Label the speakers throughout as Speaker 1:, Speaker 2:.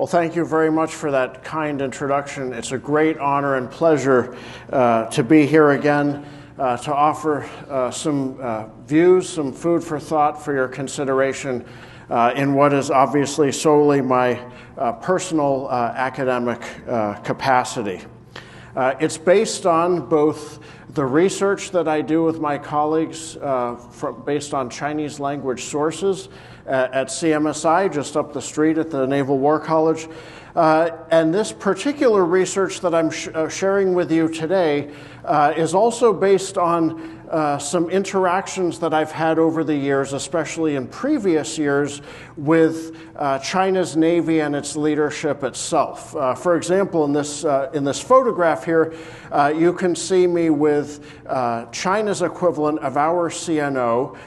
Speaker 1: Well, thank you very much for that kind introduction. It's a great honor and pleasure to be here again to offer some views, some food for thought for your consideration in what is obviously solely my personal academic capacity. It's based on both the research that I do with my colleagues based on Chinese language sources at CMSI, just up the street at the Naval War College. And this particular research that I'm sharing with you today is also based on some interactions that I've had over the years, especially in previous years, with China's Navy and its leadership itself. For example, in this photograph here, you can see me with China's equivalent of our CNO,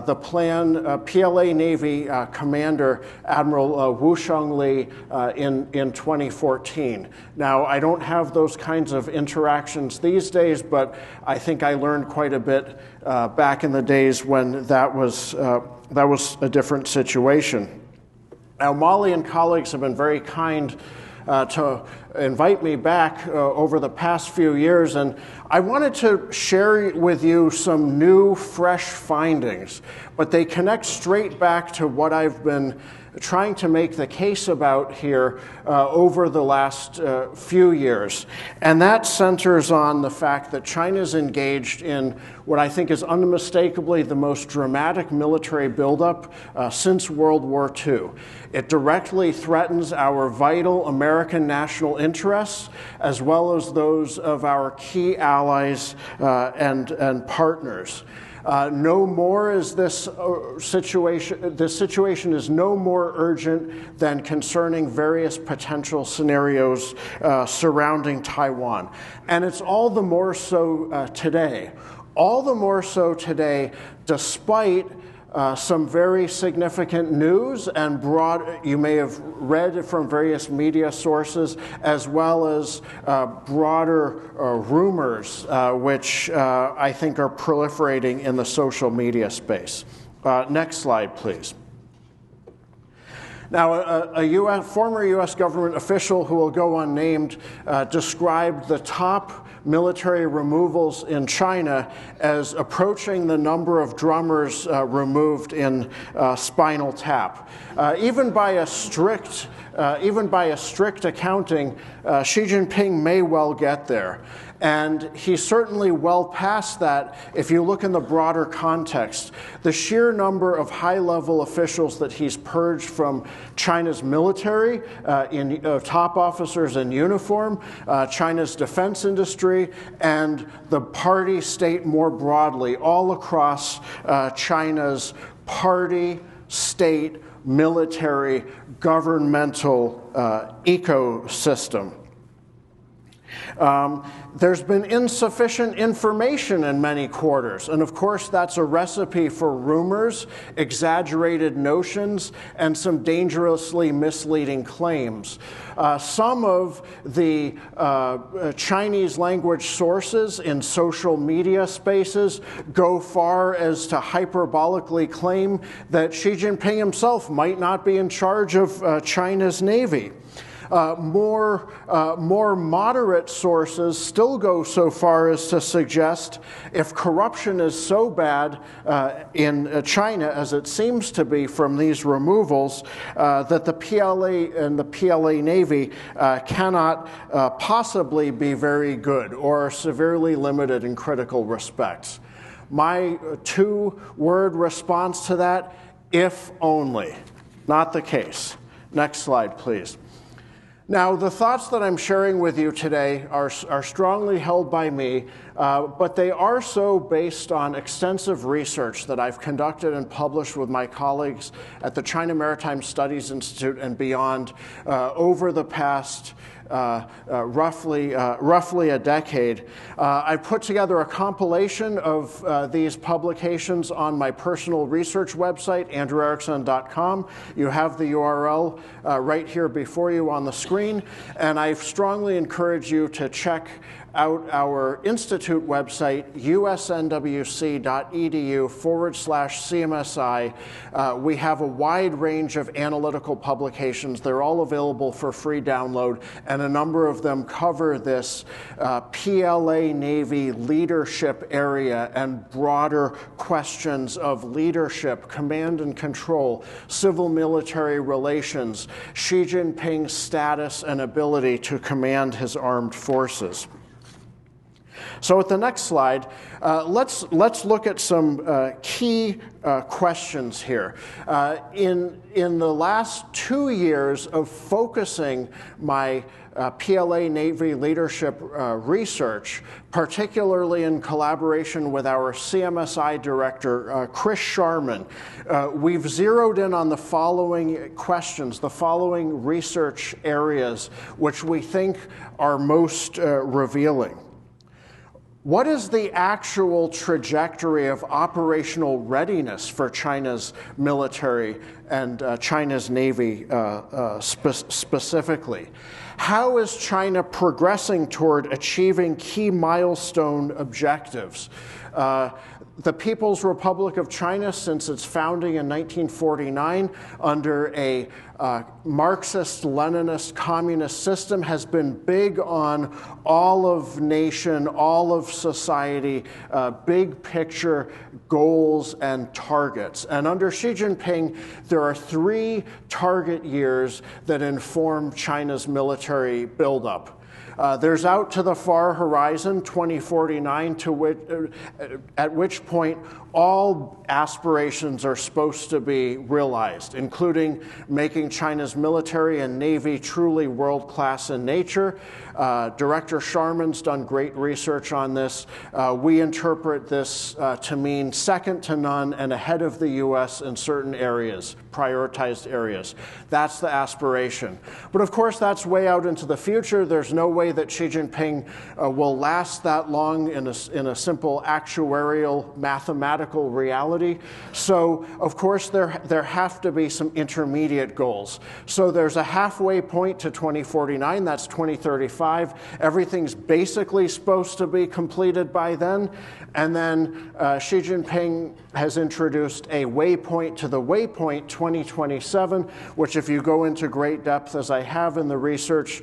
Speaker 1: the PLA Navy Commander Admiral Wu Shengli in 2014. Now, I don't have those kinds of interactions these days, but I think I learned quite a bit back in the days when that was a different situation. Now, Molly and colleagues have been very kind to invite me back over the past few years, and I wanted to share with you some new, fresh findings, but they connect straight back to what I've been trying to make the case about here over the last few years. And that centers on the fact that China's engaged in what I think is unmistakably the most dramatic military buildup since World War II. It directly threatens our vital American national interests, as well as those of our key allies and partners. No more is this situation is no more urgent than concerning various potential scenarios surrounding Taiwan. And it's all the more so today. All the more so today, despite some very significant news and you may have read from various media sources, as well as broader rumors, which I think are proliferating in the social media space. Next slide, please. Now, a former U.S. government official who will go unnamed described the top military removals in China as approaching the number of drummers removed in Spinal Tap. Even by a strict accounting, Xi Jinping may well get there. And he's certainly well past that if you look in the broader context. The sheer number of high-level officials that he's purged from China's military, top officers in uniform, China's defense industry, and the party state more broadly, all across China's party, state, military, governmental ecosystem. There's been insufficient information in many quarters, and of course that's a recipe for rumors, exaggerated notions, and some dangerously misleading claims. Some of the Chinese language sources in social media spaces go far as to hyperbolically claim that Xi Jinping himself might not be in charge of China's Navy. More moderate sources still go so far as to suggest if corruption is so bad in China, as it seems to be from these removals, that the PLA and the PLA Navy cannot possibly be very good or are severely limited in critical respects. My two-word response to that, if only. Not the case. Next slide, please. Now, the thoughts that I'm sharing with you today are strongly held by me, but they are so based on extensive research that I've conducted and published with my colleagues at the China Maritime Studies Institute and beyond over the past roughly a decade. I put together a compilation of these publications on my personal research website, andrewerickson.com. You have the URL right here before you on the screen, and I strongly encourage you to check out our institute website, usnwc.edu/CMSI. We have a wide range of analytical publications. They're all available for free download, and a number of them cover this PLA Navy leadership area and broader questions of leadership, command and control, civil-military relations, Xi Jinping's status and ability to command his armed forces. So at the next slide, let's look at some key questions here. In the last 2 years of focusing my PLA Navy leadership research, particularly in collaboration with our CMSI director, Chris Sharman, we've zeroed in on the following questions, the following research areas, which we think are most revealing. What is the actual trajectory of operational readiness for China's military and China's Navy specifically? How is China progressing toward achieving key milestone objectives? The People's Republic of China, since its founding in 1949 under a Marxist-Leninist communist system, has been big on all of nation, all of society, big picture goals and targets. And under Xi Jinping, there are 3 target years that inform China's military buildup. There's out to the far horizon, 2049, at which point all aspirations are supposed to be realized, including making China's military and Navy truly world-class in nature. Director Sharman's done great research on this. We interpret this to mean second to none and ahead of the U.S. in certain areas, prioritized areas. That's the aspiration. But of course, that's way out into the future. There's no way that Xi Jinping will last that long in a simple actuarial mathematical reality. So, of course, there have to be some intermediate goals. So there's a halfway point to 2049, that's 2035. Everything's basically supposed to be completed by then. And then Xi Jinping has introduced a waypoint to the waypoint 2027, which if you go into great depth, as I have in the research,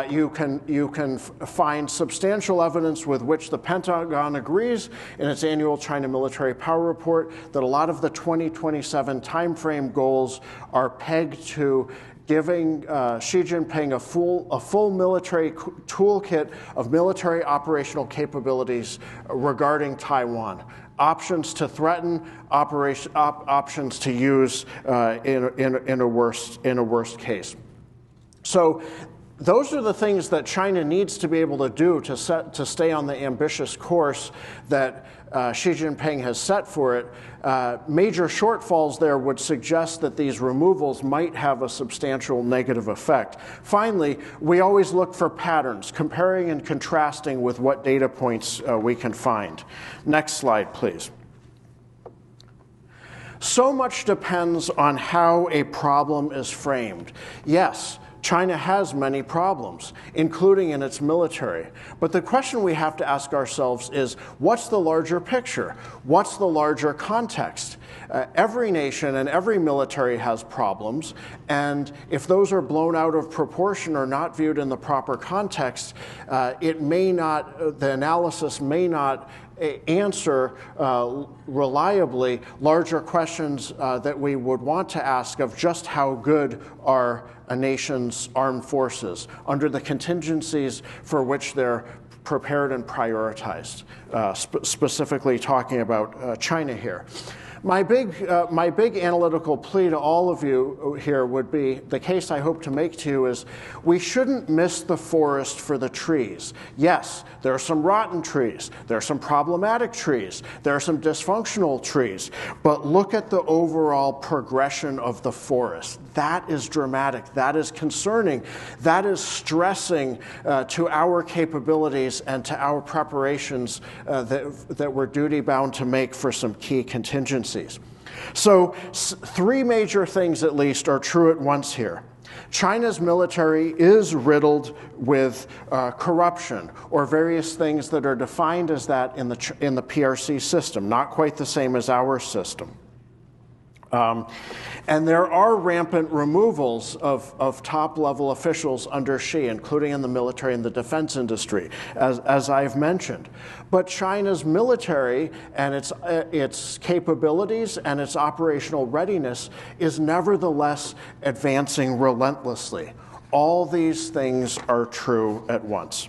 Speaker 1: you can find substantial evidence with which the Pentagon agrees in its annual China Military Power Report that a lot of the 2027 timeframe goals are pegged to giving Xi Jinping a full military toolkit of military operational capabilities regarding Taiwan. Options to threaten, options to use in a worst case. So those are the things that China needs to be able to do to stay on the ambitious course that Xi Jinping has set for it. Major shortfalls there would suggest that these removals might have a substantial negative effect. Finally, we always look for patterns, comparing and contrasting with what data points we can find. Next slide, please. So much depends on how a problem is framed. Yes, China has many problems, including in its military. But the question we have to ask ourselves is, what's the larger picture? What's the larger context? Every nation and every military has problems, and if those are blown out of proportion or not viewed in the proper context, the analysis may not answer reliably larger questions that we would want to ask of just how good are a nation's armed forces under the contingencies for which they're prepared and prioritized, specifically talking about China here. My big analytical plea to all of you here would be, the case I hope to make to you is, we shouldn't miss the forest for the trees. Yes, there are some rotten trees, there are some problematic trees, there are some dysfunctional trees, but look at the overall progression of the forest. That is dramatic, that is concerning, that is stressing to our capabilities and to our preparations that we're duty-bound to make for some key contingencies. So 3 major things, at least, are true at once here. China's military is riddled with corruption or various things that are defined as that in the PRC system, not quite the same as our system. And there are rampant removals of top-level officials under Xi, including in the military and the defense industry, as I've mentioned. But China's military and its capabilities and its operational readiness is nevertheless advancing relentlessly. All these things are true at once.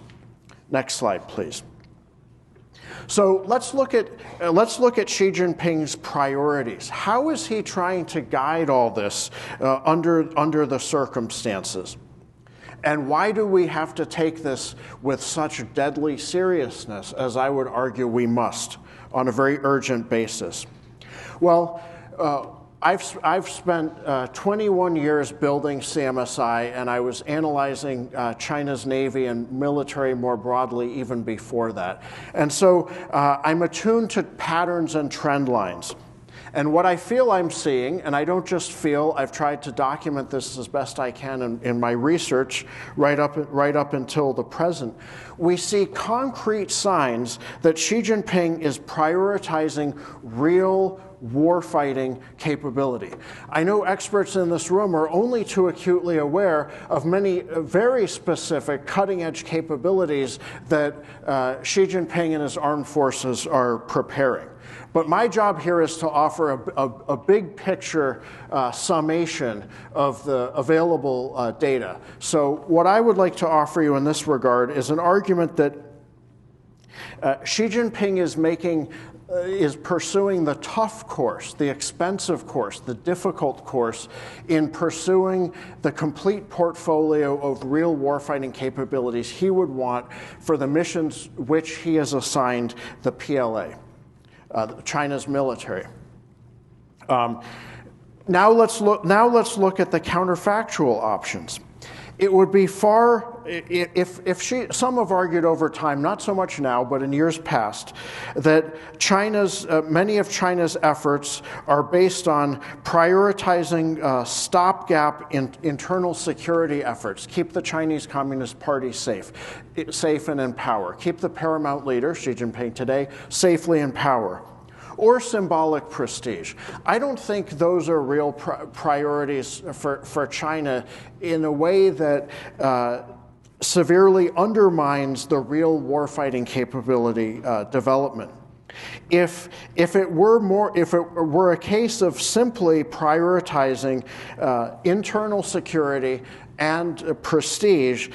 Speaker 1: Next slide, please. So let's look at Xi Jinping's priorities. How is he trying to guide all this under the circumstances? And why do we have to take this with such deadly seriousness, as I would argue we must, on a very urgent basis? Well, I've spent 21 years building CMSI, and I was analyzing China's Navy and military more broadly even before that. And so I'm attuned to patterns and trend lines. And what I feel I'm seeing, and I don't just feel, I've tried to document this as best I can in my research right up until the present, we see concrete signs that Xi Jinping is prioritizing real warfighting capability. I know experts in this room are only too acutely aware of many very specific cutting-edge capabilities that Xi Jinping and his armed forces are preparing. But my job here is to offer a big picture summation of the available data. So what I would like to offer you in this regard is an argument that Xi Jinping is pursuing the tough course, the expensive course, the difficult course in pursuing the complete portfolio of real warfighting capabilities he would want for the missions which he has assigned the PLA, China's military. Now let's look at the counterfactual options. It would be far, some have argued over time, not so much now, but in years past, that many of China's efforts are based on prioritizing stopgap internal security efforts, keep the Chinese Communist Party safe and in power, keep the paramount leader, Xi Jinping today, safely in power, or symbolic prestige. I don't think those are real priorities for China in a way that severely undermines the real warfighting capability development. If it were a case of simply prioritizing internal security and prestige,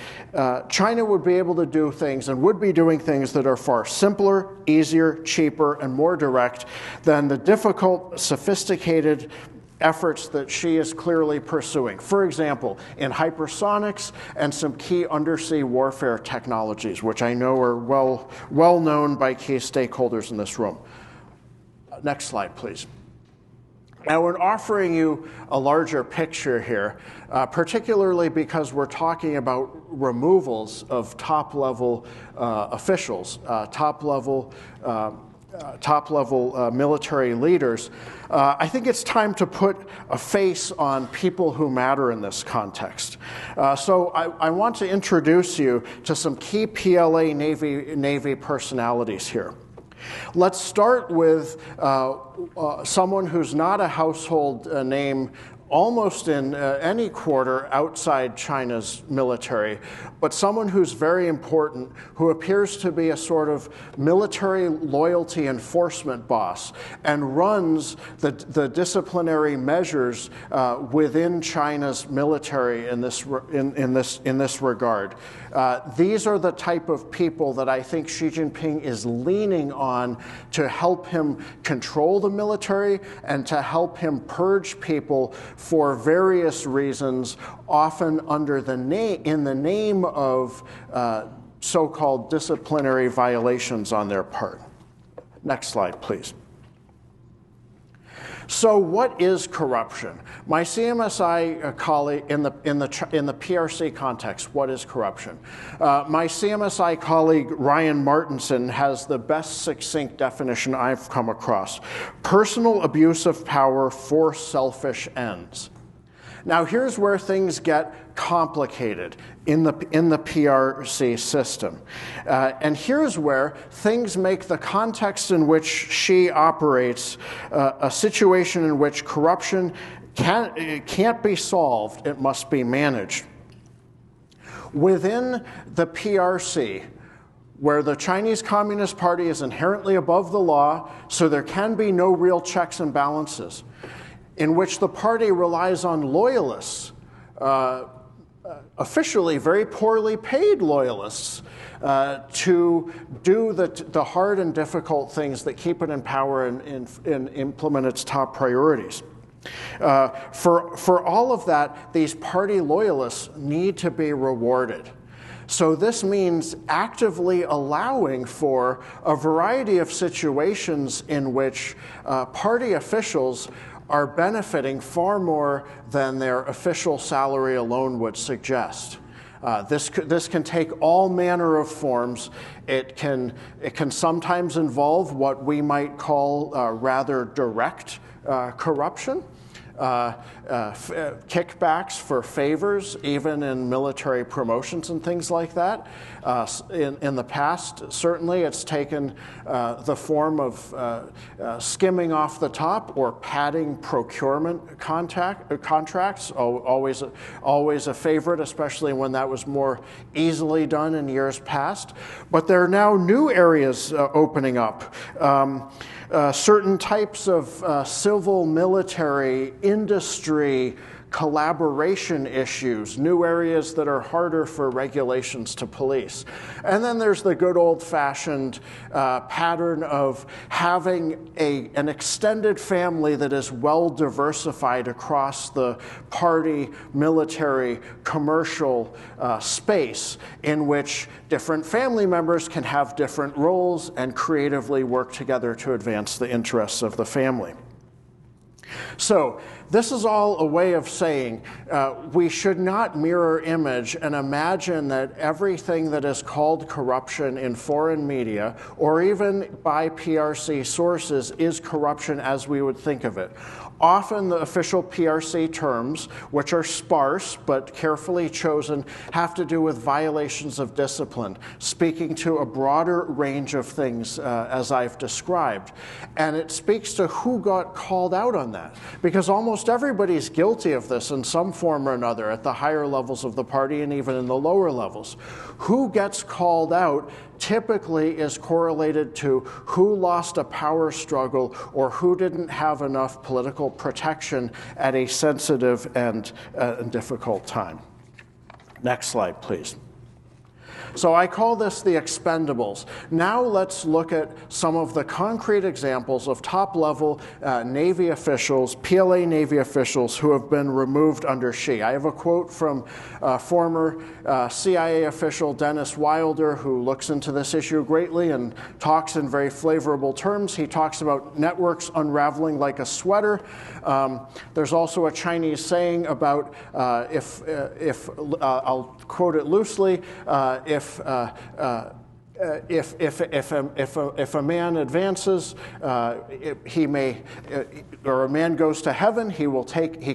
Speaker 1: China would be able to do things and would be doing things that are far simpler, easier, cheaper, and more direct than the difficult, sophisticated efforts that Xi is clearly pursuing. For example, in hypersonics and some key undersea warfare technologies, which I know are well known by key stakeholders in this room. Next slide, please. Now, we're offering you a larger picture here, particularly because we're talking about removals of top-level officials, top-level military leaders. I think it's time to put a face on people who matter in this context. So I want to introduce you to some key PLA Navy personalities here. Let's start with someone who's not a household name almost in any quarter outside China's military, but someone who's very important, who appears to be a sort of military loyalty enforcement boss and runs the disciplinary measures within China's military in this regard. These are the type of people that I think Xi Jinping is leaning on to help him control the military and to help him purge people for various reasons, often in the name of so-called disciplinary violations on their part. Next slide, please. So what is corruption? My CMSI colleague, in the PRC context, what is corruption? My CMSI colleague, Ryan Martinson, has the best succinct definition I've come across. Personal abuse of power for selfish ends. Now here's where things get complicated in the PRC system. And here's where things make the context in which she operates a situation in which corruption can't be solved, it must be managed. Within the PRC, where the Chinese Communist Party is inherently above the law, so there can be no real checks and balances, in which the party relies on loyalists, officially very poorly paid loyalists, to do the hard and difficult things that keep it in power and implement its top priorities. For all of that, these party loyalists need to be rewarded. So this means actively allowing for a variety of situations in which party officials are benefiting far more than their official salary alone would suggest. This can take all manner of forms. It can sometimes involve what we might call rather direct corruption. Kickbacks for favors, even in military promotions and things like that. In the past, certainly, it's taken the form of skimming off the top or padding procurement contracts, always a favorite, especially when that was more easily done in years past. But there are now new areas opening up. Certain types of civil, military, industry, collaboration issues, new areas that are harder for regulations to police. And then there's the good old-fashioned pattern of having an extended family that is well diversified across the party, military, commercial space, in which different family members can have different roles and creatively work together to advance the interests of the family. So this is all a way of saying we should not mirror image and imagine that everything that is called corruption in foreign media or even by PRC sources is corruption as we would think of it. Often the official PRC terms, which are sparse but carefully chosen, have to do with violations of discipline, speaking to a broader range of things as I've described. And it speaks to who got called out on that, because almost everybody's guilty of this in some form or another at the higher levels of the party and even in the lower levels. Who gets called out typically is correlated to who lost a power struggle or who didn't have enough political protection at a sensitive and difficult time. Next slide, please. So I call this the expendables. Now let's look at some of the concrete examples of top-level Navy officials, PLA Navy officials, who have been removed under Xi. I have a quote from former CIA official Dennis Wilder, who looks into this issue greatly and talks in very flavorable terms. He talks about networks unraveling like a sweater. There's also a Chinese saying about I'll quote it loosely, if a man advances, he may, or a man goes to heaven, he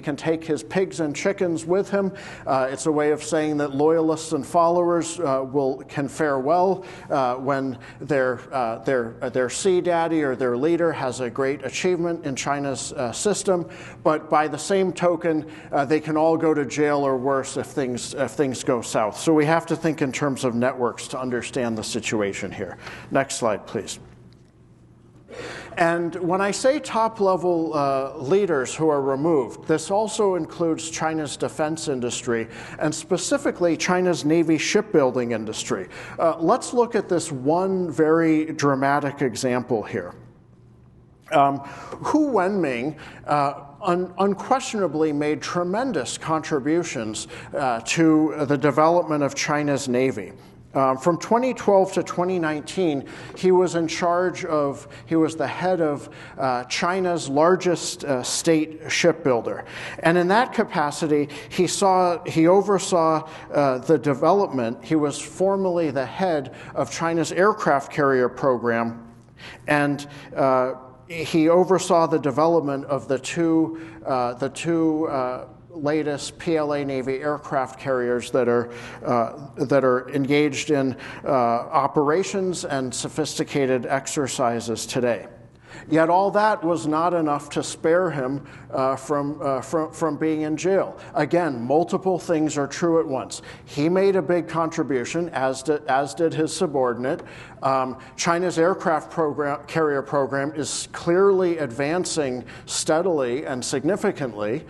Speaker 1: can take his pigs and chickens with him. It's a way of saying that loyalists and followers can fare well when their sea daddy or their leader has a great achievement in China's system. But by the same token, they can all go to jail or worse if things go south. So we have to think in terms of networks to understand the situation here. Next slide, please. And when I say top-level leaders who are removed, this also includes China's defense industry and specifically China's Navy shipbuilding industry. Let's look at this one very dramatic example here. Hu Wenming unquestionably made tremendous contributions to the development of China's Navy. From 2012 to 2019, he was the head of China's largest state shipbuilder. And in that capacity, he oversaw the development. He was formerly the head of China's aircraft carrier program, and he oversaw the development of the two latest PLA Navy aircraft carriers that are engaged in operations and sophisticated exercises today. Yet all that was not enough to spare him from being in jail. Again, multiple things are true at once. He made a big contribution, as did his subordinate. China's aircraft carrier program is clearly advancing steadily and significantly,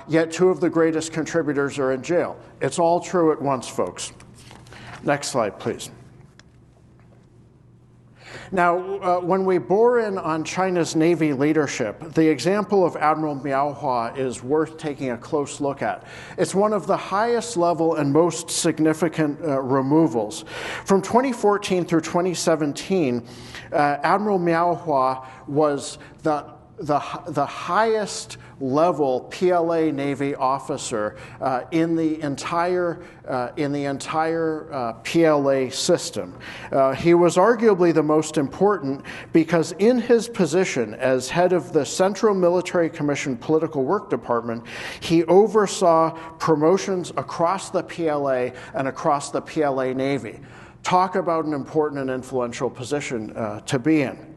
Speaker 1: yet two of the greatest contributors are in jail. It's all true at once, folks. Next slide, please. Now, when we bore in on China's Navy leadership, the example of Admiral Miaohua is worth taking a close look at. It's one of the highest level and most significant removals. From 2014 through 2017, Admiral Miaohua was the highest level PLA Navy officer in the entire PLA system. He was arguably the most important because in his position as head of the Central Military Commission Political Work Department, he oversaw promotions across the PLA and across the PLA Navy. Talk about an important and influential position to be in.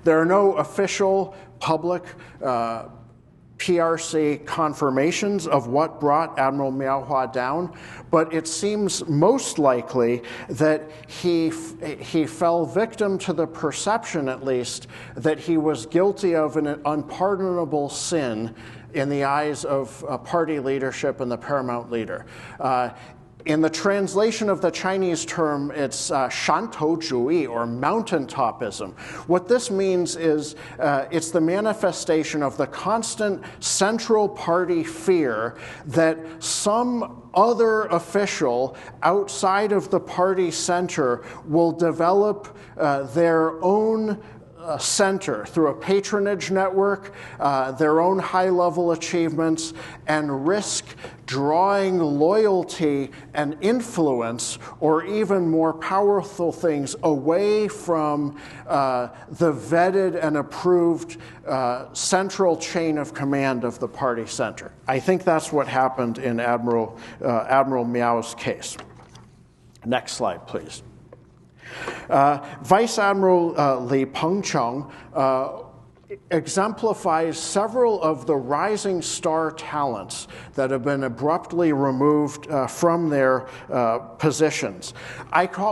Speaker 1: There are no official public PRC confirmations of what brought Admiral Miaohua down, but it seems most likely that he fell victim to the perception, at least, that he was guilty of an unpardonable sin in the eyes of party leadership and the paramount leader. In the translation of the Chinese term, it's shantou zhuyi, or mountaintopism. What this means is it's the manifestation of the constant central party fear that some other official outside of the party center will develop their own center through a patronage network, their own high-level achievements, and risk drawing loyalty and influence, or even more powerful things, away from the vetted and approved central chain of command of the party center. I think that's what happened in Admiral Miao's case. Next slide, please. Vice Admiral Li Pengcheng exemplifies several of the rising star talents that have been abruptly removed from their positions.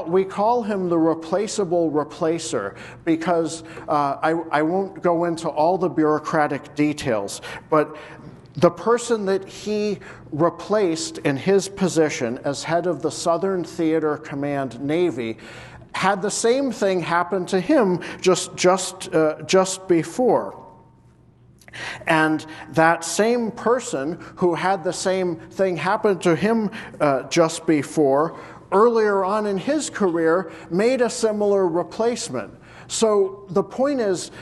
Speaker 1: We call him the replaceable replacer because I won't go into all the bureaucratic details, but the person that he replaced in his position as head of the Southern Theater Command Navy had the same thing happen to him just before. And that same person who had the same thing happen to him just before, earlier on in his career, made a similar replacement. So the point is,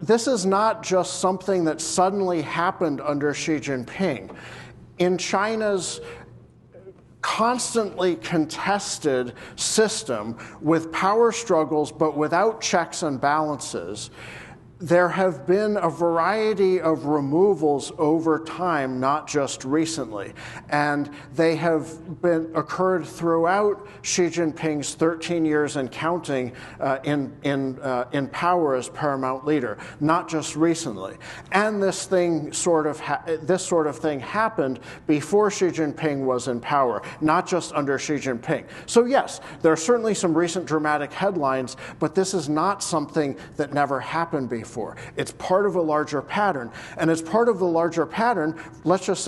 Speaker 1: this is not just something that suddenly happened under Xi Jinping. In China's constantly contested system with power struggles but without checks and balances, there have been a variety of removals over time, not just recently. And they have occurred throughout Xi Jinping's 13 years and counting in power as paramount leader, not just recently. And this sort of thing happened before Xi Jinping was in power, not just under Xi Jinping. So yes, there are certainly some recent dramatic headlines, but this is not something that never happened before. It's part of a larger pattern. And as part of the larger pattern, let's just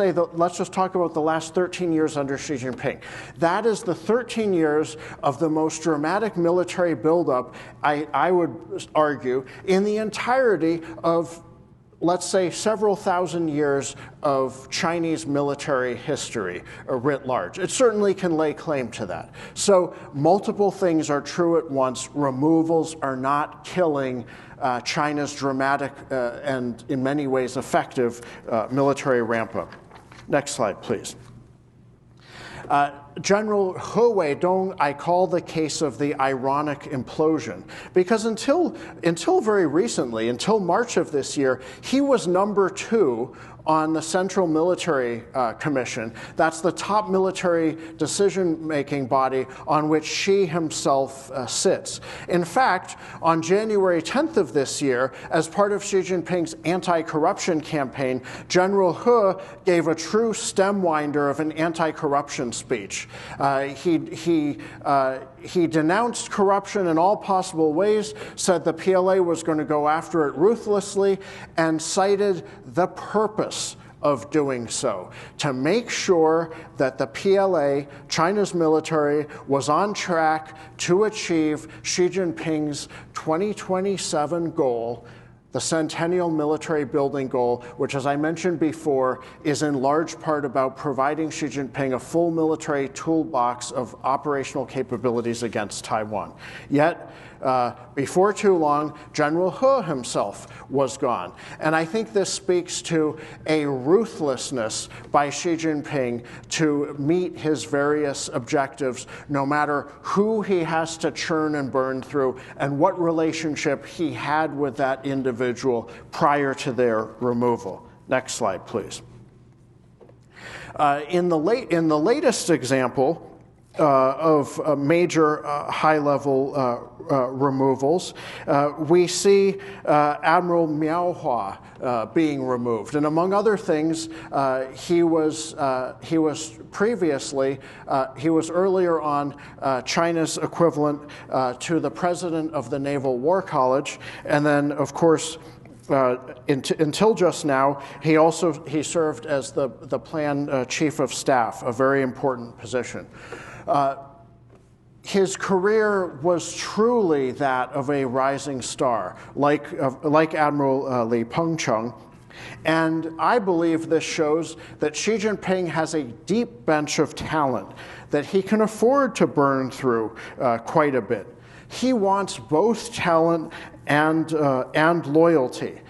Speaker 1: talk about the last 13 years under Xi Jinping. That is the 13 years of the most dramatic military buildup, I would argue, in the entirety of, let's say, several thousand years of Chinese military history writ large. It certainly can lay claim to that. So multiple things are true at once. Removals are not killing China's dramatic and in many ways effective military ramp-up. Next slide, please. General He Weidong, I call the case of the ironic implosion, because until very recently, until March of this year, he was number 2 on the Central Military Commission. That's the top military decision-making body on which Xi himself sits. In fact, on January 10th of this year, as part of Xi Jinping's anti-corruption campaign, General He gave a true stem winder of an anti-corruption speech. He denounced corruption in all possible ways, said the PLA was going to go after it ruthlessly, and cited the purpose of doing so, to make sure that the PLA, China's military, was on track to achieve Xi Jinping's 2027 goal, the Centennial Military Building Goal, which, as I mentioned before, is in large part about providing Xi Jinping a full military toolbox of operational capabilities against Taiwan. Yet, before too long, General He himself was gone. And I think this speaks to a ruthlessness by Xi Jinping to meet his various objectives, no matter who he has to churn and burn through and what relationship he had with that individual prior to their removal. Next slide, please. In the latest example of major high-level removals, we see Admiral Miaohua being removed, and among other things, he was earlier on China's equivalent to the president of the Naval War College, and then, of course, until just now, he served as the Plan Chief of Staff, a very important position. His career was truly that of a rising star, like Admiral Li Pengcheng. And I believe this shows that Xi Jinping has a deep bench of talent that he can afford to burn through quite a bit. He wants both talent and loyalty.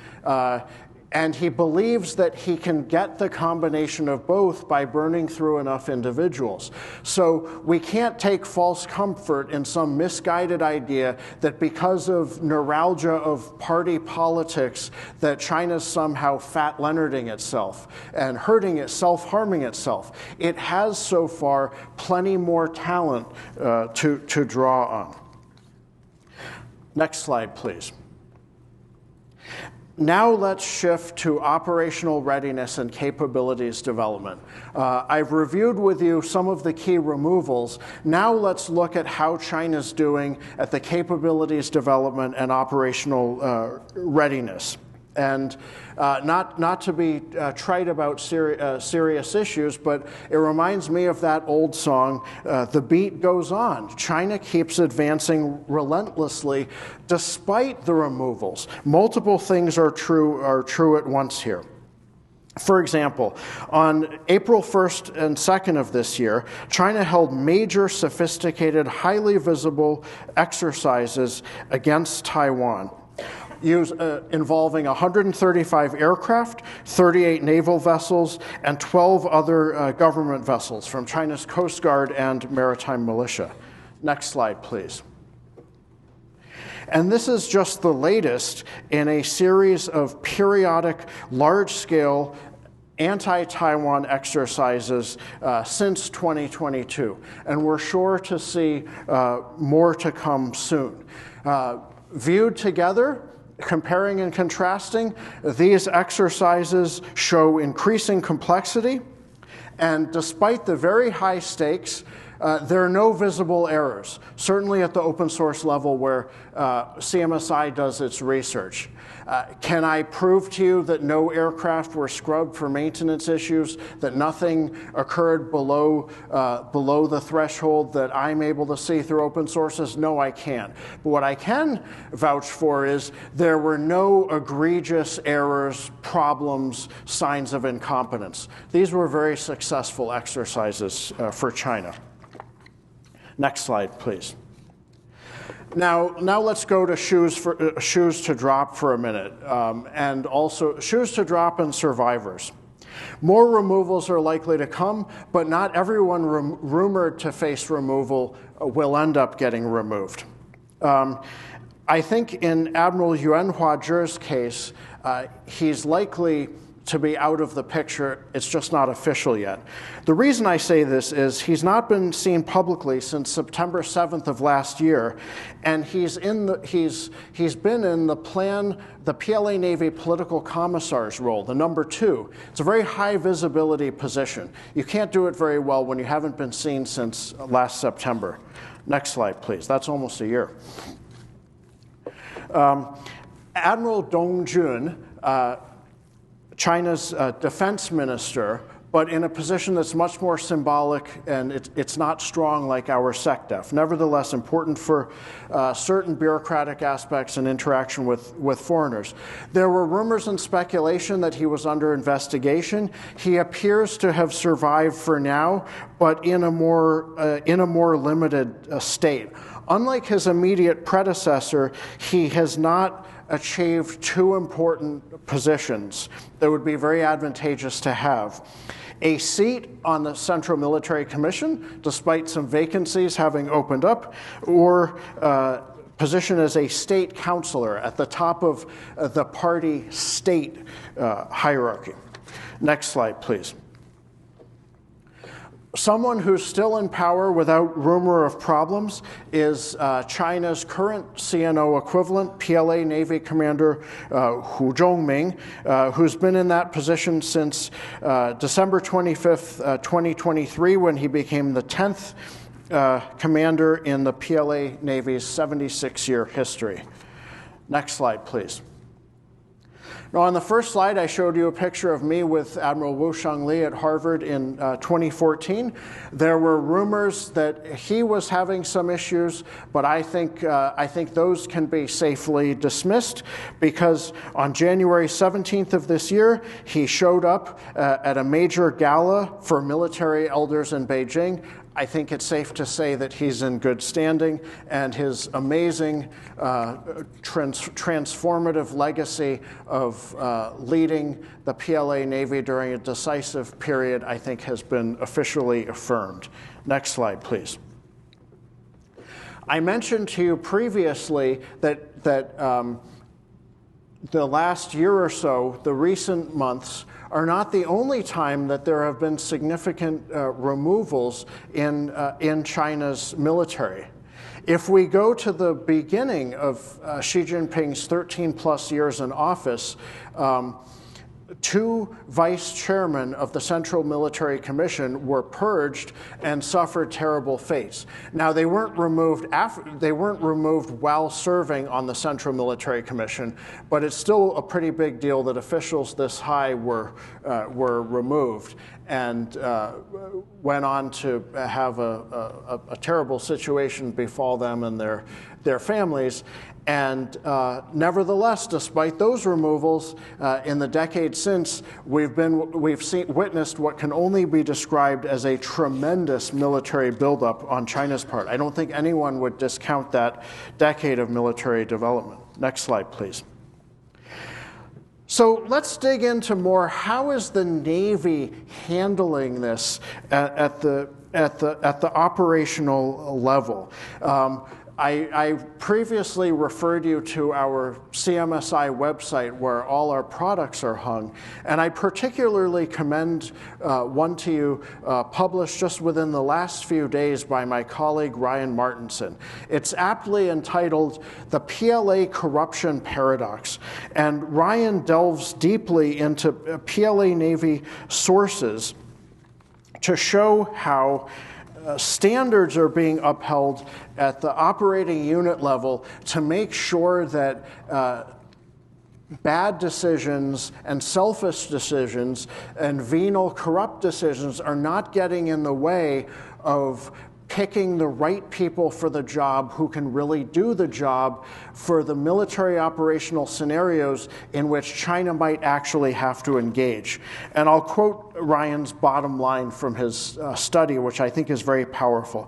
Speaker 1: And he believes that he can get the combination of both by burning through enough individuals. So we can't take false comfort in some misguided idea that because of neuralgia of party politics that China's somehow fat Leonarding itself and hurting itself, harming itself. It has so far plenty more talent to draw on. Next slide, please. Now let's shift to operational readiness and capabilities development. I've reviewed with you some of the key removals. Now let's look at how China's doing at the capabilities development and operational readiness. And not to be trite about serious issues, but it reminds me of that old song, The Beat Goes On. China keeps advancing relentlessly despite the removals. Multiple things are true at once here. For example, on April 1st and 2nd of this year, China held major, sophisticated, highly visible exercises against Taiwan, involving 135 aircraft, 38 naval vessels, and 12 other government vessels from China's Coast Guard and Maritime Militia. Next slide, please. And this is just the latest in a series of periodic, large-scale anti-Taiwan exercises since 2022. And we're sure to see more to come soon. Viewed together, comparing and contrasting, these exercises show increasing complexity, and despite the very high stakes, there are no visible errors, certainly at the open source level where CMSI does its research. Can I prove to you that no aircraft were scrubbed for maintenance issues, that nothing occurred below the threshold that I'm able to see through open sources? No, I can't. But what I can vouch for is there were no egregious errors, problems, signs of incompetence. These were very successful exercises for China. Next slide, please. Now let's go to shoes to drop for a minute, and also shoes to drop and survivors. More removals are likely to come, but not everyone rumored to face removal will end up getting removed. I think in Admiral Yuan Huazhi's case, he's likely to be out of the picture. It's just not official yet. The reason I say this is he's not been seen publicly since September 7th of last year, and he's been in the PLA Navy political commissar's role, the number 2. It's a very high visibility position. You can't do it very well when you haven't been seen since last September. Next slide, please. That's almost a year. Admiral Dong Jun, China's defense minister, but in a position that's much more symbolic, and it's not strong like our SecDef. Nevertheless, important for certain bureaucratic aspects and interaction with foreigners. There were rumors and speculation that he was under investigation. He appears to have survived for now, but in a more limited state. Unlike his immediate predecessor, he has not achieved 2 important positions that would be very advantageous to have. A seat on the Central Military Commission, despite some vacancies having opened up, or position as a state counselor at the top of the party state hierarchy. Next slide, please. Someone who's still in power without rumor of problems is China's current CNO equivalent, PLA Navy Commander Hu Zhongming, who's been in that position since December 25th, 2023, when he became the 10th commander in the PLA Navy's 76-year history. Next slide, please. Now, on the first slide, I showed you a picture of me with Admiral Wu Shangli at Harvard in 2014. There were rumors that he was having some issues, but I think those can be safely dismissed, because on January 17th of this year, he showed up at a major gala for military elders in Beijing. I think it's safe to say that he's in good standing, and his amazing transformative legacy of leading the PLA Navy during a decisive period, I think, has been officially affirmed. Next slide, please. I mentioned to you previously that the last year or so, the recent months, are not the only time that there have been significant removals in China's military. If we go to the beginning of Xi Jinping's 13-plus years in office, 2 vice chairmen of the Central Military Commission were purged and suffered terrible fates. Now, they weren't removed while serving on the Central Military Commission, but it's still a pretty big deal that officials this high were removed and went on to have a terrible situation befall them and their families. And nevertheless, despite those removals, in the decades since, we've witnessed what can only be described as a tremendous military buildup on China's part. I don't think anyone would discount that decade of military development. Next slide, please. So let's dig into more. How is the Navy handling this at the operational level? I previously referred you to our CMSI website where all our products are hung, and I particularly commend one to you published just within the last few days by my colleague Ryan Martinson. It's aptly entitled The PLA Corruption Paradox, and Ryan delves deeply into PLA Navy sources to show how standards are being upheld at the operating unit level to make sure that bad decisions and selfish decisions and venal, corrupt decisions are not getting in the way of picking the right people for the job who can really do the job for the military operational scenarios in which China might actually have to engage. And I'll quote Ryan's bottom line from his study, which I think is very powerful.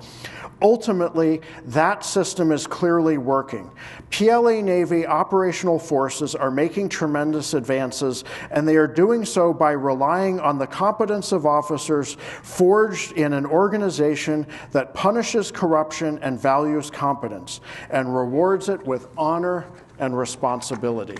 Speaker 1: Ultimately, that system is clearly working. PLA Navy operational forces are making tremendous advances, and they are doing so by relying on the competence of officers forged in an organization that punishes corruption and values competence, and rewards it with honor and responsibility.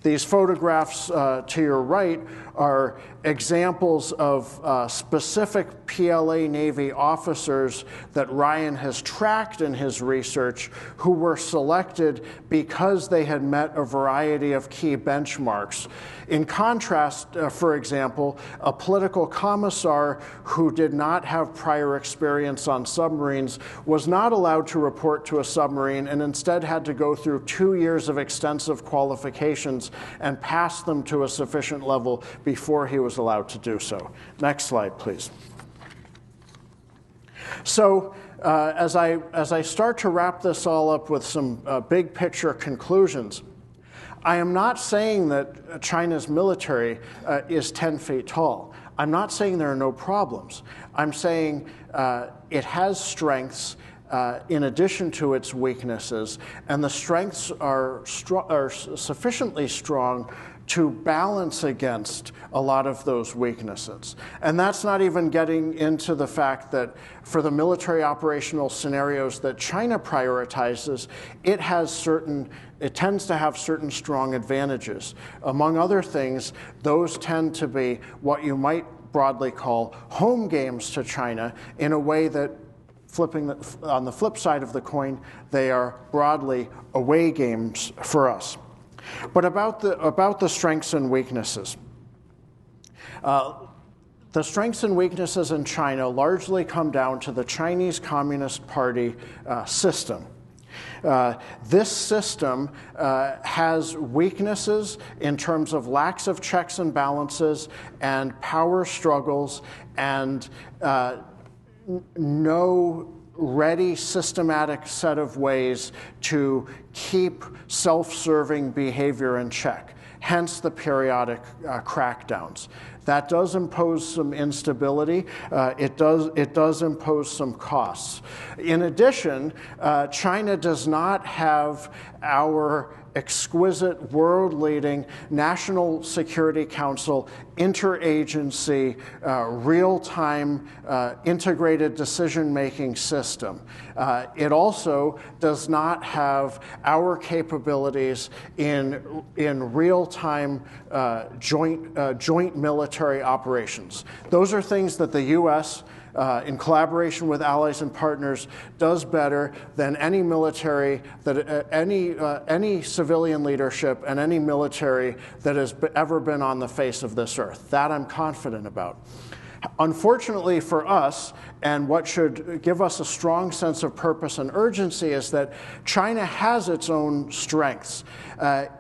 Speaker 1: These photographs to your right are examples of specific PLA Navy officers that Ryan has tracked in his research who were selected because they had met a variety of key benchmarks. In contrast, for example, a political commissar who did not have prior experience on submarines was not allowed to report to a submarine and instead had to go through 2 years of extensive qualifications and pass them to a sufficient level before he was allowed to do so. Next slide, please. So as I start to wrap this all up with some big picture conclusions, I am not saying that China's military is 10 feet tall. I'm not saying there are no problems. I'm saying it has strengths in addition to its weaknesses, and the strengths are sufficiently strong to balance against a lot of those weaknesses. And that's not even getting into the fact that for the military operational scenarios that China prioritizes, it tends to have certain strong advantages. Among other things, those tend to be what you might broadly call home games to China, in a way that on the flip side of the coin, they are broadly away games for us. But about the strengths and weaknesses. The strengths and weaknesses in China largely come down to the Chinese Communist Party system. This system has weaknesses in terms of lacks of checks and balances and power struggles and no ready systematic set of ways to keep self-serving behavior in check, hence the periodic crackdowns. That does impose some instability. It does impose some costs. In addition, China does not have our exquisite, world-leading National Security Council interagency, real-time integrated decision-making system. It also does not have our capabilities in real-time joint military operations. Those are things that the U.S., in collaboration with allies and partners, does better than any military, any civilian leadership and any military that has ever been on the face of this earth. That I'm confident about. Unfortunately for us, and what should give us a strong sense of purpose and urgency, is that China has its own strengths.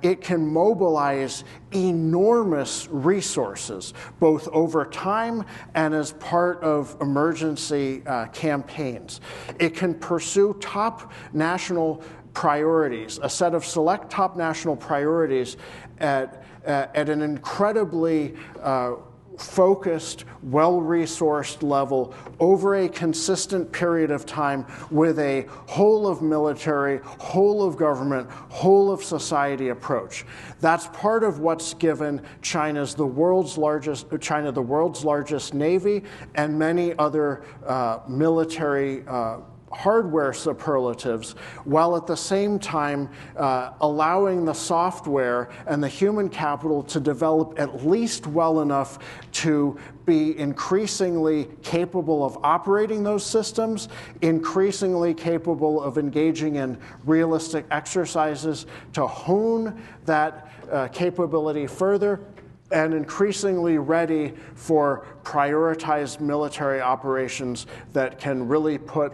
Speaker 1: It can mobilize enormous resources, both over time and as part of emergency campaigns. It can pursue top national priorities, a set of select top national priorities at an incredibly focused, well-resourced level over a consistent period of time with a whole of military, whole of government, whole of society approach. That's part of what's given China the world's largest navy and many other military hardware superlatives, while at the same time allowing the software and the human capital to develop at least well enough to be increasingly capable of operating those systems, increasingly capable of engaging in realistic exercises to hone that capability further, and increasingly ready for prioritized military operations that can really put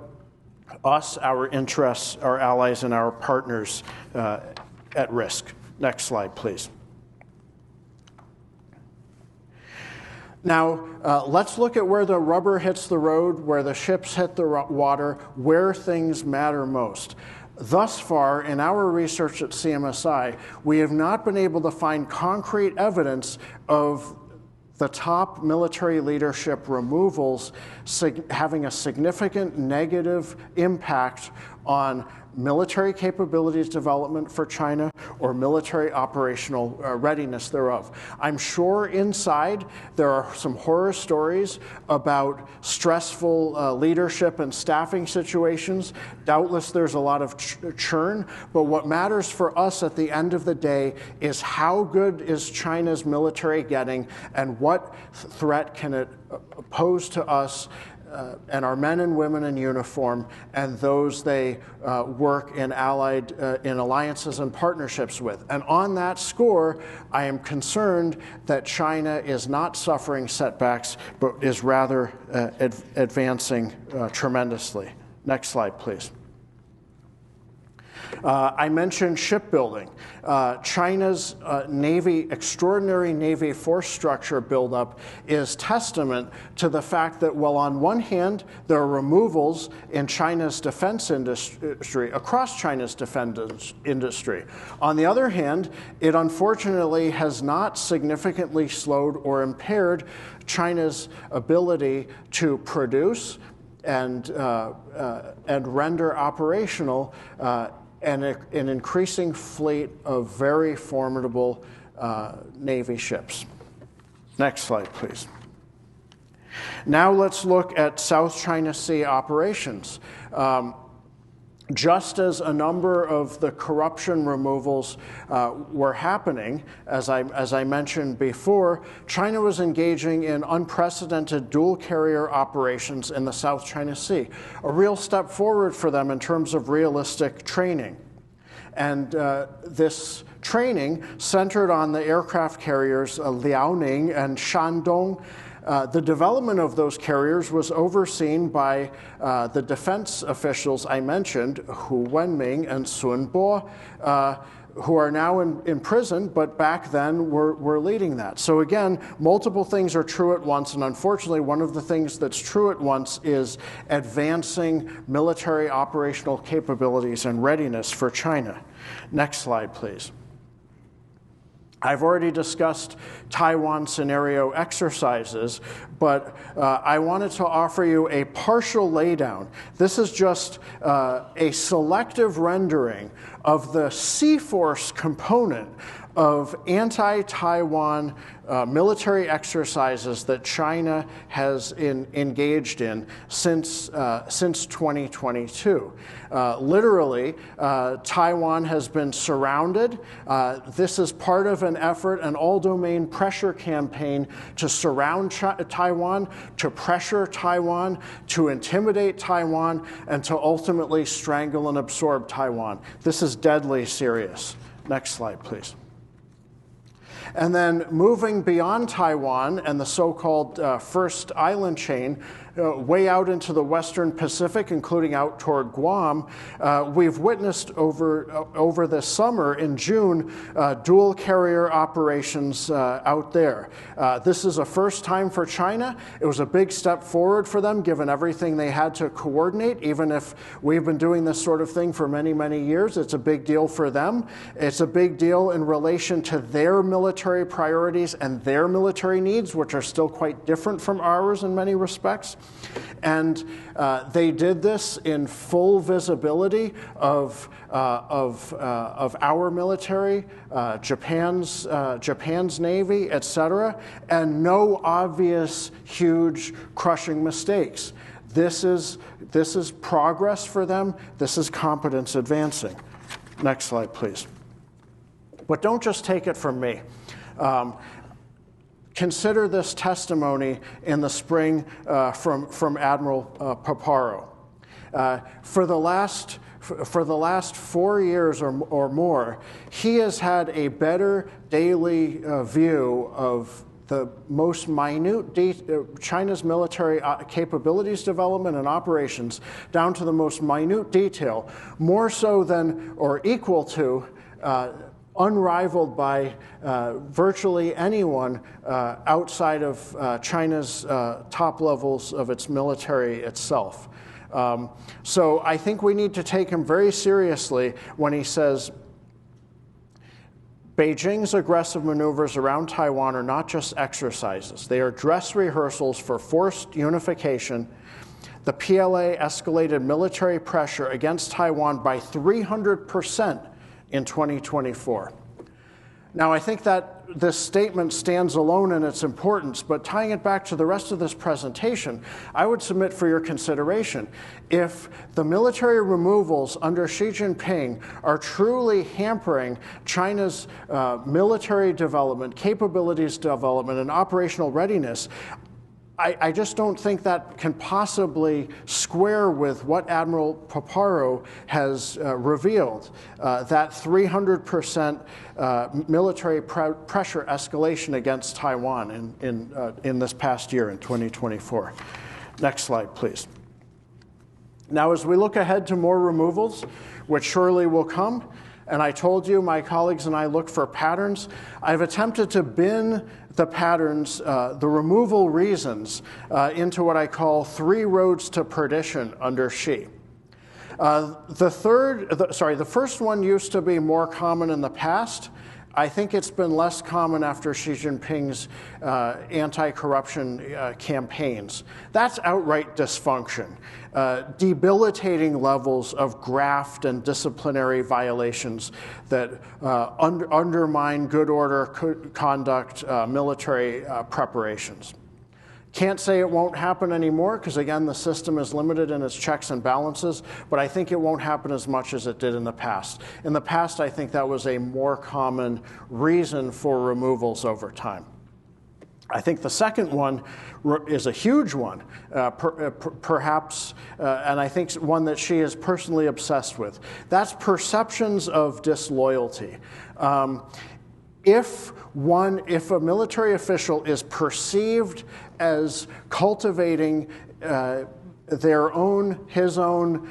Speaker 1: us, our interests, our allies, and our partners at risk. Next slide, please. Now, let's look at where the rubber hits the road, where the ships hit the water, where things matter most. Thus far, in our research at CMSI, we have not been able to find concrete evidence of the top military leadership removals having a significant negative impact on military capabilities development for China or military operational readiness thereof. I'm sure inside there are some horror stories about stressful leadership and staffing situations. Doubtless there's a lot of churn, but what matters for us at the end of the day is how good is China's military getting and what threat can it pose to us and our men and women in uniform and those they work in in alliances and partnerships with. And on that score, I am concerned that China is not suffering setbacks, but is rather advancing tremendously. Next slide, please. I mentioned shipbuilding. China's extraordinary Navy force structure buildup is testament to the fact that while on one hand there are removals in China's defense industry, across China's defense industry, on the other hand, it unfortunately has not significantly slowed or impaired China's ability to produce and render operational an increasing fleet of very formidable Navy ships. Next slide, please. Now let's look at South China Sea operations. Just as a number of the corruption removals were happening, as I mentioned before, China was engaging in unprecedented dual carrier operations in the South China Sea, a real step forward for them in terms of realistic training. And this training centered on the aircraft carriers Liaoning and Shandong. The development of those carriers was overseen by the defense officials I mentioned, Hu Wenming and Sun Bo, who are now in prison, but back then were leading that. So again, multiple things are true at once, and unfortunately, one of the things that's true at once is advancing military operational capabilities and readiness for China. Next slide, please. I've already discussed Taiwan scenario exercises, but I wanted to offer you a partial laydown. This is just a selective rendering of the sea force component of anti-Taiwan military exercises that China has engaged in since 2022. Literally, Taiwan has been surrounded. This is part of an effort, an all-domain pressure campaign to surround Taiwan, to pressure Taiwan, to intimidate Taiwan, and to ultimately strangle and absorb Taiwan. This is deadly serious. Next slide, please. And then moving beyond Taiwan and the so-called First Island chain, way out into the Western Pacific, including out toward Guam, we've witnessed over this summer in June dual carrier operations out there. This is a first time for China. It was a big step forward for them, given everything they had to coordinate. Even if we've been doing this sort of thing for many, many years, it's a big deal for them. It's a big deal in relation to their military priorities and their military needs, which are still quite different from ours in many respects. And they did this in full visibility of our military, Japan's Navy, etc., and no obvious, huge, crushing mistakes. This is progress for them. This is competence advancing. Next slide, please. But don't just take it from me. Consider this testimony in the spring from Admiral Paparo. For the last 4 years or more, he has had a better daily view of the most minute China's military capabilities development and operations down to the most minute detail, more so than or equal to unrivaled by virtually anyone outside of China's top levels of its military itself. So I think we need to take him very seriously when he says, Beijing's aggressive maneuvers around Taiwan are not just exercises. They are dress rehearsals for forced unification. The PLA escalated military pressure against Taiwan by 300% in 2024. Now, I think that this statement stands alone in its importance, but tying it back to the rest of this presentation, I would submit for your consideration, if the military removals under Xi Jinping are truly hampering China's military development, capabilities development, and operational readiness, I just don't think that can possibly square with what Admiral Paparo has revealed, that 300% military pressure escalation against Taiwan in this past year, in 2024. Next slide, please. Now, as we look ahead to more removals, which surely will come, and I told you my colleagues and I look for patterns, I've attempted to bin the patterns, the removal reasons, into what I call 3 roads to perdition under Xi. The first one used to be more common in the past. I think it's been less common after Xi Jinping's anti-corruption campaigns. That's outright dysfunction, debilitating levels of graft and disciplinary violations that undermine good order, conduct, military preparations. Can't say it won't happen anymore because, again, the system is limited in its checks and balances, but I think it won't happen as much as it did in the past. In the past, I think that was a more common reason for removals over time. I think the second one is a huge one, perhaps, and I think one that she is personally obsessed with. That's perceptions of disloyalty. If a military official is perceived as cultivating his own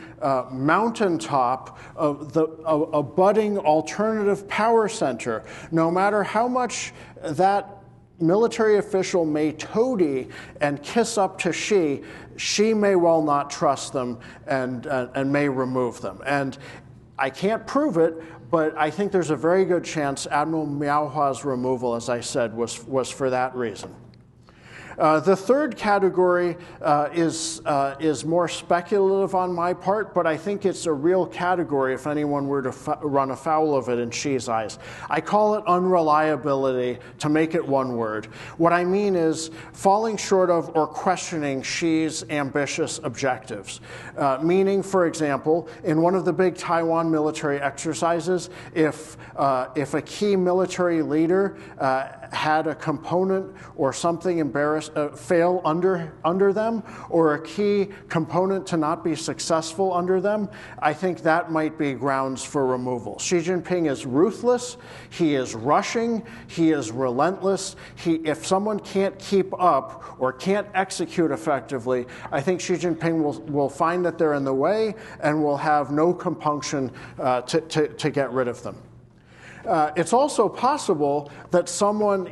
Speaker 1: mountaintop of a budding alternative power center, no matter how much that military official may toady and kiss up to Xi may well not trust them and may remove them. And I can't prove it, but I think there's a very good chance Admiral Miaohua's removal, as I said, was for that reason. The third category is more speculative on my part, but I think it's a real category if anyone were to run afoul of it in Xi's eyes. I call it unreliability, to make it one word. What I mean is falling short of or questioning Xi's ambitious objectives. Meaning, for example, in one of the big Taiwan military exercises, if a key military leader had a component or something fail under them, or a key component to not be successful under them, I think that might be grounds for removal. Xi Jinping is ruthless, he is rushing, he is relentless. If someone can't keep up or can't execute effectively, I think Xi Jinping will find that they're in the way and will have no compunction to get rid of them. It's also possible that someone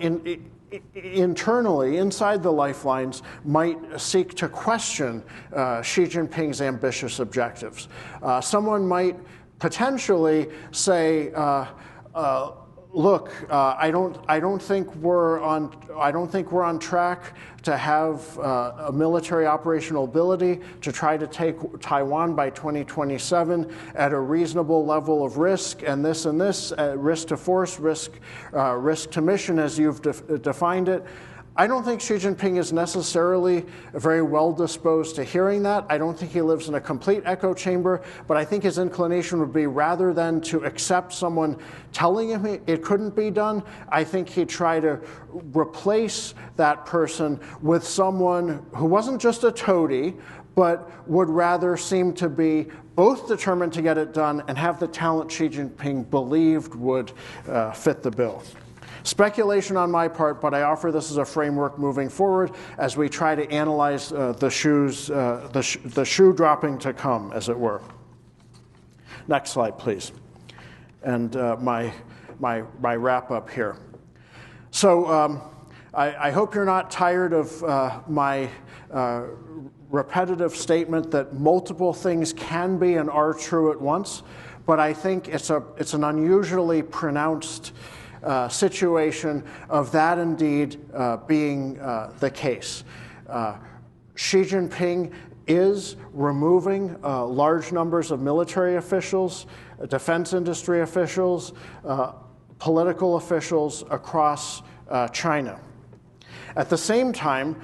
Speaker 1: internally, inside the lifelines, might seek to question Xi Jinping's ambitious objectives. Someone might potentially say, look, I don't think we're on track to have a military operational ability to try to take Taiwan by 2027 at a reasonable level of risk, and this risk to force, risk to mission, as you've defined it. I don't think Xi Jinping is necessarily very well disposed to hearing that. I don't think he lives in a complete echo chamber, but I think his inclination would be, rather than to accept someone telling him it couldn't be done, I think he'd try to replace that person with someone who wasn't just a toady, but would rather seem to be both determined to get it done and have the talent Xi Jinping believed would fit the bill. Speculation on my part, but I offer this as a framework moving forward as we try to analyze the shoe dropping to come, as it were. Next slide, please. And my my wrap up here. So I hope you're not tired of my repetitive statement that multiple things can be and are true at once, but I think it's an unusually pronounced situation of that indeed being the case. Xi Jinping is removing large numbers of military officials, defense industry officials, political officials across China. At the same time,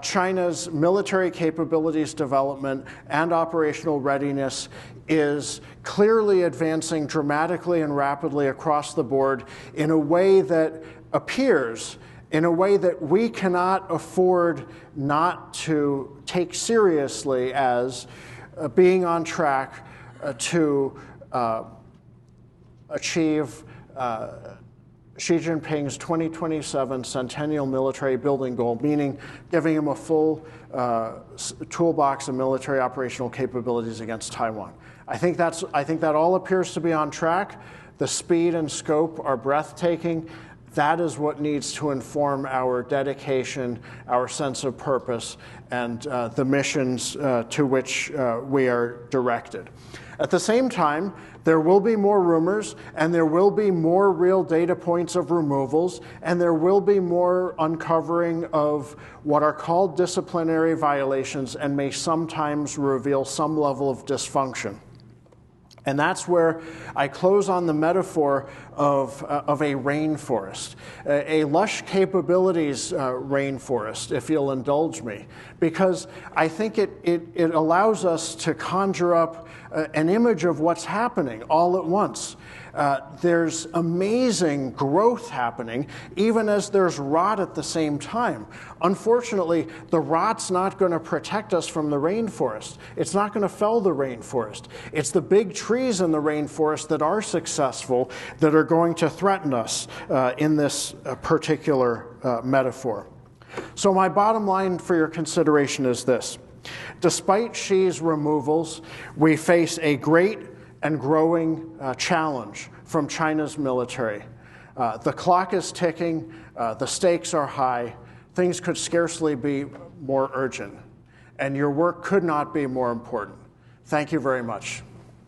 Speaker 1: China's military capabilities development and operational readiness is clearly advancing dramatically and rapidly across the board in a way that appears, in a way that we cannot afford not to take seriously as being on track to achieve Xi Jinping's 2027 Centennial Military Building Goal, meaning giving him a full toolbox of military operational capabilities against Taiwan. I think that all appears to be on track. The speed and scope are breathtaking. That is what needs to inform our dedication, our sense of purpose, and the missions to which we are directed. At the same time, there will be more rumors, and there will be more real data points of removals, and there will be more uncovering of what are called disciplinary violations and may sometimes reveal some level of dysfunction. And that's where I close on the metaphor of a rainforest, a lush capabilities rainforest, if you'll indulge me, because I think it allows us to conjure up an image of what's happening all at once. There's amazing growth happening, even as there's rot at the same time. Unfortunately, the rot's not going to protect us from the rainforest. It's not going to fell the rainforest. It's the big trees in the rainforest that are successful that are going to threaten us in this particular metaphor. So my bottom line for your consideration is this. Despite Xi's removals, we face a great and growing challenge from China's military. The clock is ticking, the stakes are high, things could scarcely be more urgent, and your work could not be more important. Thank you very much.